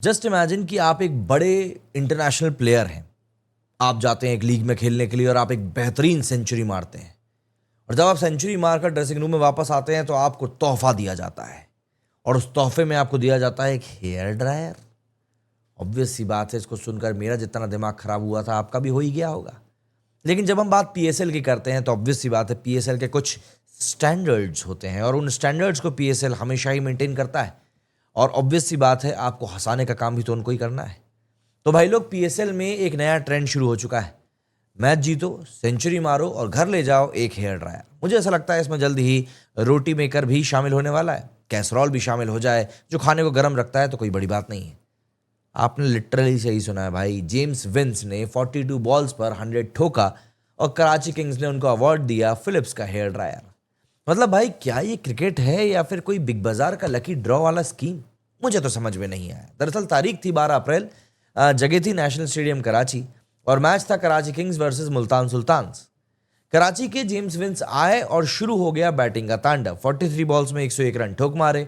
Just imagine कि आप एक बड़े इंटरनेशनल प्लेयर हैं। आप जाते हैं एक लीग में खेलने के लिए और आप एक बेहतरीन सेंचुरी मारते हैं। और जब आप सेंचुरी मारकर ड्रेसिंग रूम में वापस आते हैं तो आपको तोहफा दिया जाता है। और उस तोहफे में आपको दिया जाता है एक हेयर ड्रायर। ऑब्वियस सी बात है, इसको सुनकर मेरा जितना दिमाग खराब हुआ था आपका भी हो ही गया होगा। लेकिन जब हम बात पीएसएल की करते हैं तो ऑब्वियस सी बात है, पीएसएल के कुछ स्टैंडर्ड्स होते हैं और उन स्टैंडर्ड्स को पीएसएल हमेशा ही मेंटेन करता है। और ऑब्वियस सी बात है, आपको हंसाने का काम भी तो उनको ही करना है। तो भाई लोग, पीएसएल में एक नया ट्रेंड शुरू हो चुका है। मैच जीतो, सेंचुरी मारो और घर ले जाओ एक हेयर ड्रायर। मुझे ऐसा लगता है इसमें जल्द ही रोटी मेकर भी शामिल होने वाला है, कैसरॉल भी शामिल हो जाए जो खाने को गर्म रखता है तो कोई बड़ी बात नहीं है। आपने लिटरली सही सुना है भाई, जेम्स विंस ने 42 बॉल्स पर 100 ठोका और कराची किंग्स ने उनको अवार्ड दिया फिलिप्स का हेयर ड्रायर। मतलब भाई, क्या ये क्रिकेट है या फिर कोई बिग बाजार का लकी ड्रॉ वाला स्कीम? मुझे तो समझ में नहीं आया। दरअसल तारीख थी 12 अप्रैल, जगह थी नेशनल स्टेडियम कराची और मैच था Karachi Kings versus Multan Sultans. Karachi के जेम्स विंस आए और शुरू हो गया बैटिंग का तांडव। 43 बॉल्स में 101 रन ठोक मारे,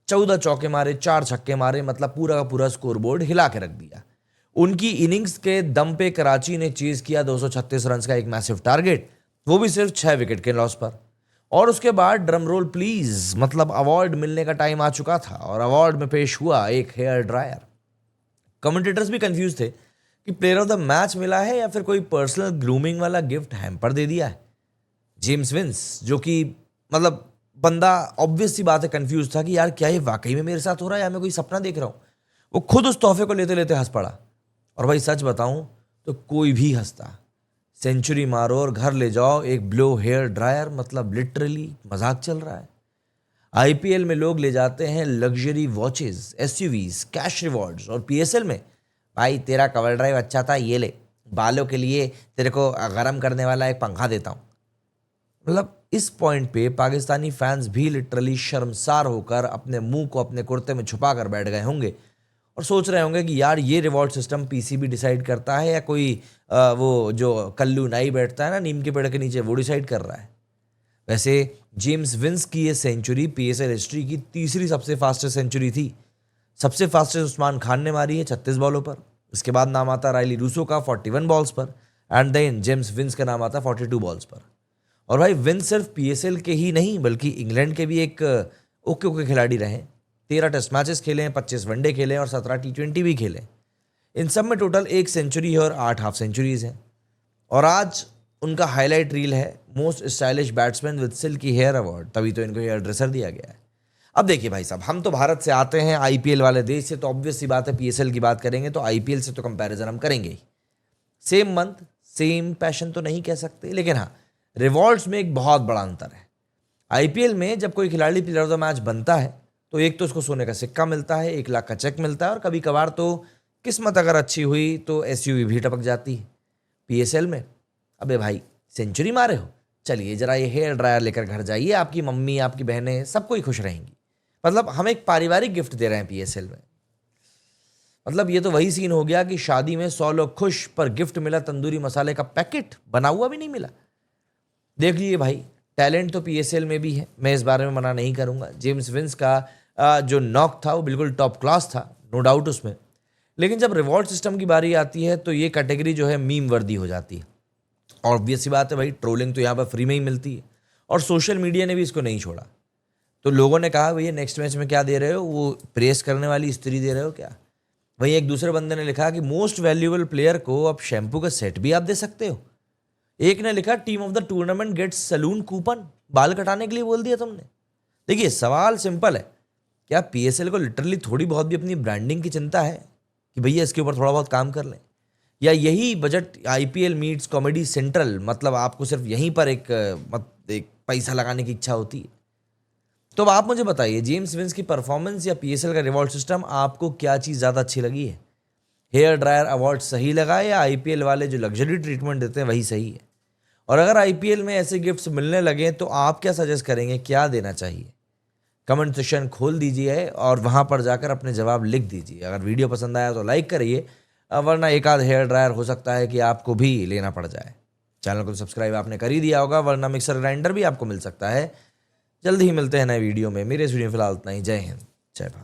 14 चौके मारे, 4 छक्के मारे, मतलब पूरा का पूरा स्कोरबोर्ड हिला के रख दिया। उनकी इनिंग्स के दम पे कराची ने चेज किया 236 रन का एक मैसिव टारगेट, वो भी सिर्फ 6 विकेट के लॉस पर। और उसके बाद ड्रम रोल प्लीज, मतलब अवार्ड मिलने का टाइम आ चुका था और अवार्ड में पेश हुआ एक हेयर ड्रायर। कमेंटेटर्स भी कंफ्यूज थे कि प्लेयर ऑफ द मैच मिला है या फिर कोई पर्सनल ग्रूमिंग वाला गिफ्ट हैम्पर दे दिया है। जेम्स विंस, जो कि मतलब बंदा ऑब्वियस सी बात है कंफ्यूज था कि यार क्या ये वाकई में मेरे साथ हो रहा है या मैं कोई सपना देख रहा हूं, वो खुद उस तोहफे को लेते लेते हंस पड़ा। और भाई सच बताऊं तो कोई भी हंसता। सेंचुरी मारो और घर ले जाओ एक ब्लो हेयर ड्रायर, मतलब लिटरली मजाक चल रहा है। आईपीएल में लोग ले जाते हैं luxury watches, SUVs, cash rewards, और पीएसएल में भाई तेरा कवर ड्राइव अच्छा था, ये ले, बालों के लिए तेरे को गर्म करने वाला एक पंखा देता हूं। मतलब इस पॉइंट पे पाकिस्तानी फैंस भी लिटरली शर्मसार होकर अपने मुंह को अपने कुर्ते में छुपा कर बैठ गए होंगे और सोच रहे होंगे कि यार ये रिवॉर्ड सिस्टम पीसीबी डिसाइड करता है या कोई वो जो कल्लू नाई बैठता है ना नीम के पेड़ के नीचे, वो डिसाइड कर रहा है। वैसे जेम्स विंस की ये सेंचुरी पीएसएल हिस्ट्री की तीसरी सबसे फास्टेस्ट सेंचुरी थी। सबसे फास्टेस्ट उस्मान खान ने मारी है 36 बॉलों पर। इसके बाद नाम आता रायली रूसो का 41 बॉल्स पर, एंड देन जेम्स विंस का नाम आता 42 बॉल्स पर। और भाई विंस सिर्फ पीएसएल के ही नहीं बल्कि इंग्लैंड के भी एक ओके खिलाड़ी रहे। 13 टेस्ट मैचेस खेले हैं, 25 वनडे खेले और 17 टी20 भी खेले। इन सब में टोटल 1 सेंचुरी है और 8 हाफ सेंचुरीज हैं। और आज उनका हाईलाइट रील है most stylish batsman with silky hair award, तभी तो इनको हेयर ड्रेसर दिया गया है। अब देखिए भाई साहब, हम तो भारत से आते हैं, आईपीएल वाले देश से, तो ऑब्वियस सी बात है पीएसएल की बात करेंगे तो आईपीएल से तो कंपैरिजन हम करेंगे ही। सेम मंथ सेम पैशन तो नहीं कह सकते, लेकिन हाँ, रिवॉर्ड्स में एक बहुत बड़ा अंतर है। आईपीएल में जब कोई खिलाड़ी प्लेयर ऑफ द मैच बनता है तो एक तो उसको सोने का सिक्का मिलता है, 1 लाख का चेक मिलता है और कभी कभार तो किस्मत अगर अच्छी हुई तो एसयूवी भी टपक जाती है। पीएसएल में अबे भाई सेंचुरी मारे हो, चलिए जरा ये हेयर ड्रायर लेकर घर जाइए, आपकी मम्मी आपकी बहनें सबको ही खुश रहेंगी। मतलब हम एक पारिवारिक गिफ्ट दे रहे हैं पीएसएल में। मतलब ये तो वही सीन हो गया कि शादी में 100 लोग खुश पर गिफ्ट मिला तंदूरी मसाले का पैकेट, बना हुआ भी नहीं मिला। देख लीजिए भाई, टैलेंट तो पीएसएल में भी है, मैं इस बारे में मना नहीं करूंगा। जेम्स विंस का जो नॉक था वो बिल्कुल टॉप क्लास था, नो डाउट उसमें। लेकिन जब रिवॉर्ड सिस्टम की बारी आती है तो ये कैटेगरी जो है मीम वर्दी हो जाती है। ऑब्वियस सी बात है भाई, ट्रोलिंग तो यहाँ पर फ्री में ही मिलती है और सोशल मीडिया ने भी इसको नहीं छोड़ा। तो लोगों ने कहा भैया नेक्स्ट मैच में क्या दे रहे हो, वो प्रेस करने वाली स्त्री दे रहे हो क्या? वहीं एक दूसरे बंदे ने लिखा कि मोस्ट वैल्यूएबल प्लेयर को अब शैम्पू का सेट भी आप दे सकते हो। एक ने लिखा team of the tournament gets salon coupon, बाल कटाने के लिए बोल दिया तुमने। देखिए सवाल सिंपल है, क्या पीएसएल को लिटरली थोड़ी बहुत भी अपनी ब्रांडिंग की चिंता है कि भैया इसके ऊपर थोड़ा बहुत काम कर लें? या यही budget IPL meets comedy central, मतलब आपको सिर्फ यहीं पर एक पैसा लगाने की इच्छा होती है? तो अब आप मुझे बताइए, जेम्स विंस की परफॉर्मेंस या पीएसएल का रिवॉर्ड सिस्टम, आपको क्या चीज़ ज़्यादा अच्छी लगी है? हेयर ड्रायर अवार्ड सही लगा या आईपीएल वाले जो लग्जरी ट्रीटमेंट देते हैं वही सही है? और अगर आईपीएल में ऐसे गिफ्ट्स मिलने लगे तो आप क्या सजेस्ट करेंगे, क्या देना चाहिए? कमेंट सेक्शन खोल दीजिए और वहाँ पर जाकर अपने जवाब लिख दीजिए। अगर वीडियो पसंद आया तो लाइक करिए, वरना एक आध हेयर ड्रायर हो सकता है कि आपको भी लेना पड़ जाए। चैनल को सब्सक्राइब आपने कर ही दिया होगा, वरना मिक्सर ग्राइंडर भी आपको मिल सकता है। जल्दी ही मिलते हैं नए वीडियो में। मेरे इस वीडियो में फिलहाल इतना ही। जय हिंद, जय भारत।